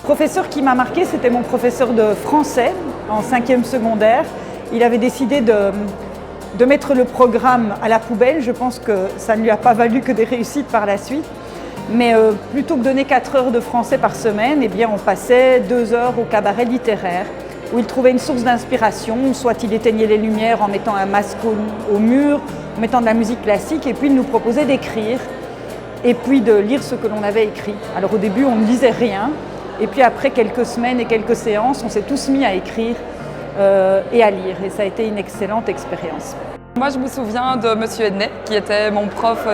Professeur qui m'a marqué, c'était mon professeur de français en 5e secondaire. Il avait décidé de mettre le programme à la poubelle. Je pense que ça ne lui a pas valu que des réussites par la suite. Mais plutôt que donner 4 heures de français par semaine, eh bien, on passait 2 heures au cabaret littéraire où il trouvait une source d'inspiration. Soit il éteignait les lumières en mettant un masque au mur, en mettant de la musique classique, et puis il nous proposait d'écrire et puis de lire ce que l'on avait écrit. Alors au début, on ne lisait rien. Et puis après quelques semaines et quelques séances, on s'est tous mis à écrire et à lire. Et ça a été une excellente expérience. Moi, je me souviens de Monsieur Edney, qui était mon prof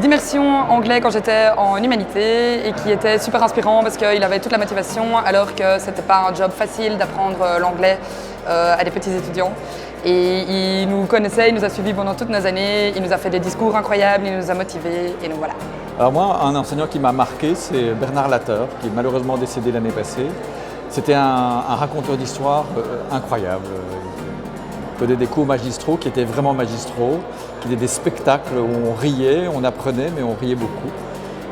d'immersion anglais quand j'étais en humanité et qui était super inspirant parce qu'il avait toute la motivation alors que c'était pas un job facile d'apprendre l'anglais à des petits étudiants. Et il nous connaissait, il nous a suivis pendant toutes nos années, il nous a fait des discours incroyables, il nous a motivés et nous voilà. Alors moi, un enseignant qui m'a marqué, c'est Bernard Lateur, qui est malheureusement décédé l'année passée. C'était un raconteur d'histoire incroyable. Il donnait des cours magistraux qui étaient vraiment magistraux, qui étaient des spectacles où on riait, on apprenait, mais on riait beaucoup.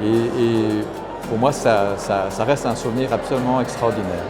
Et pour moi, ça reste un souvenir absolument extraordinaire.